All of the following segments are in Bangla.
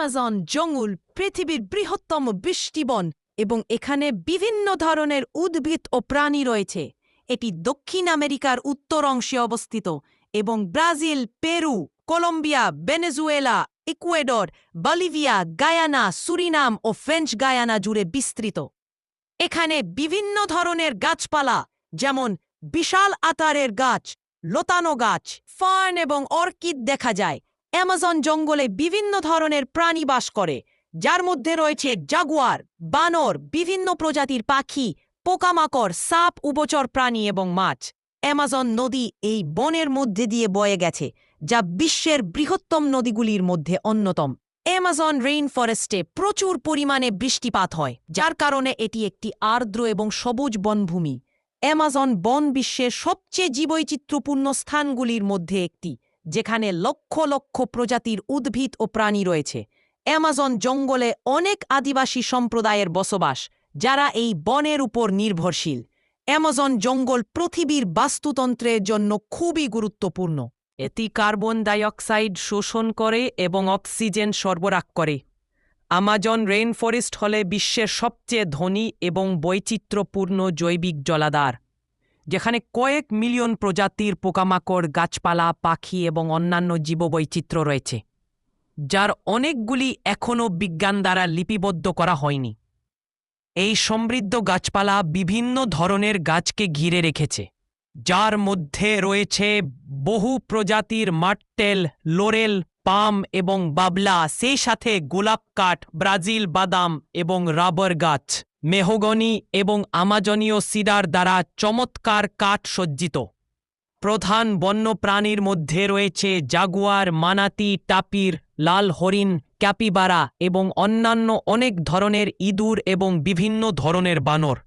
অ্যামাজন জঙ্গল পৃথিবীর বৃহত্তম বৃষ্টিবন এবং এখানে বিভিন্ন ধরনের উদ্ভিদ ও প্রাণী রয়েছে। এটি দক্ষিণ আমেরিকার উত্তর অংশে অবস্থিত এবং Brazil, Peru, Colombia, Venezuela, Ecuador, Bolivia, Guyana, Suriname ও ফ্রেঞ্চ গায়ানা জুড়ে বিস্তৃত। এখানে বিভিন্ন ধরনের গাছপালা যেমন বিশাল আকারের গাছ, লতানো গাছ, ফার্ন এবং অর্কিড দেখা যায়। অ্যামাজন জঙ্গলে বিভিন্ন ধরনের প্রাণী বাস করে, যার মধ্যে রয়েছে জাগুয়ার, বানর, বিভিন্ন প্রজাতির পাখি, পোকামাকড়, সাপ, উভচর প্রাণী এবং মাছ। অ্যামাজন নদী এই বনের মধ্যে দিয়ে বয়ে গেছে, যা বিশ্বের বৃহত্তম নদীগুলির মধ্যে অন্যতম। অ্যামাজন রেইন ফরেস্টে প্রচুর পরিমাণে বৃষ্টিপাত হয়, যার কারণে এটি একটি আর্দ্র এবং সবুজ বনভূমি। অ্যামাজন বন বিশ্বের সবচেয়ে জীববৈচিত্র্যপূর্ণ স্থানগুলির মধ্যে একটি, যেখানে লক্ষ লক্ষ প্রজাতির উদ্ভিদ ও প্রাণী রয়েছে। অ্যামাজন জঙ্গলে অনেক আদিবাসী সম্প্রদায়ের বসবাস, যারা এই বনের উপর নির্ভরশীল। অ্যামাজন জঙ্গল পৃথিবীর বাস্তুতন্ত্রের জন্য খুবই গুরুত্বপূর্ণ। এটি কার্বন ডাই অক্সাইড শোষণ করে এবং অক্সিজেন সরবরাহ করে। আমাজন রেইন ফরেস্ট হলে বিশ্বের সবচেয়ে ধনী এবং বৈচিত্র্যপূর্ণ জৈবিক জলাধার, যেখানে কয়েক মিলিয়ন প্রজাতির পোকামাকড়, গাছপালা, পাখি এবং অন্যান্য জীববৈচিত্র্য রয়েছে, যার অনেকগুলি এখনও বিজ্ঞান দ্বারা লিপিবদ্ধ করা হয়নি। এই সমৃদ্ধ গাছপালা বিভিন্ন ধরনের গাছকে ঘিরে রেখেছে, যার মধ্যে রয়েছে বহু প্রজাতির মার্টেল, লোরেল, পাম এবং বাবলা, সেই সাথে গোলাপ কাঠ, ব্রাজিল বাদাম এবং রাবার গাছ, মেহগনি এবং আমাজনীয় সিডার দ্বারা চমৎকার কাঠ সজ্জিত। প্রধান বন্যপ্রাণীর মধ্যে রয়েছে জাগুয়ার, মানাতি, টাপির, লাল হরিণ, ক্যাপিবারা এবং অন্যান্য অনেক ধরনের ইঁদুর এবং বিভিন্ন ধরনের বানর।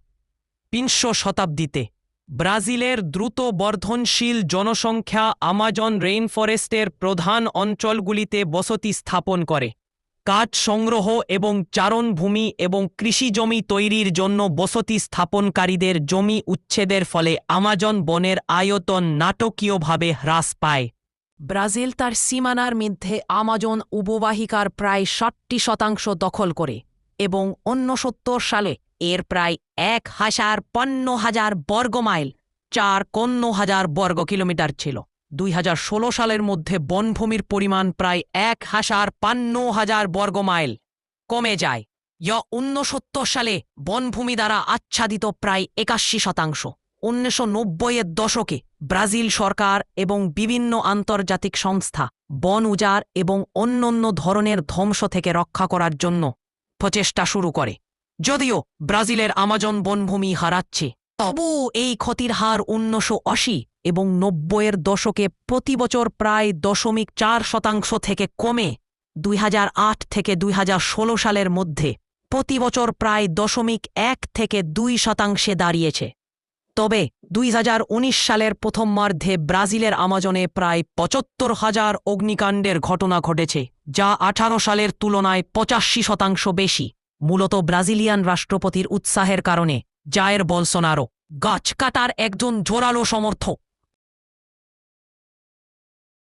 বিংশ শতাব্দীতে ব্রাজিলের দ্রুত বর্ধনশীল জনসংখ্যা আমাজন রেইন ফরেস্টের প্রধান অঞ্চলগুলিতে বসতি স্থাপন করে। কাঠ সংগ্রহ এবং চারণভূমি এবং কৃষিজমি তৈরির জন্য বসতি স্থাপনকারীদের জমি উচ্ছেদের ফলে আমাজন বনের আয়তন নাটকীয়ভাবে হ্রাস পায়। ব্রাজিল তার সীমানার মধ্যে আমাজন উপবাহিকার প্রায় 60% দখল করে এবং 1970 সালে এর প্রায় 1,50,000 বর্গমাইল, 4,50,000 বর্গ কিলোমিটার ছিল। 2016 সালের মধ্যে বনভূমির পরিমাণ প্রায় 1,50,000 বর্গমাইল কমে যায়। 1970 সালে বনভূমি দ্বারা আচ্ছাদিত প্রায় 81%। 1990-এর দশকে ব্রাজিল সরকার এবং বিভিন্ন আন্তর্জাতিক সংস্থা বন উজাড় এবং অন্যান্য ধরনের ধ্বংস থেকে রক্ষা করার জন্য প্রচেষ্টা শুরু করে। যদিও ব্রাজিলের আমাজন বনভূমি হারাচ্ছে, তবুও এই ক্ষতির হার 1980 এবং 90-এর দশকে প্রতি বছর প্রায় 0.4% থেকে কমে 2008 থেকে 2016 সালের মধ্যে প্রতি বছর প্রায় 0.1 থেকে 2% দাঁড়িয়েছে। তবে 2019 সালের প্রথমার্ধে ব্রাজিলের আমাজনে প্রায় 75,000 অগ্নিকাণ্ডের ঘটনা ঘটেছে, যা 18 সালের তুলনায় 85% বেশি, মূলত ব্রাজিলিয়ান রাষ্ট্রপতির উৎসাহের কারণে। জায়ের বলসোনারো গাছ কাটার একজন জোরালো সমর্থক,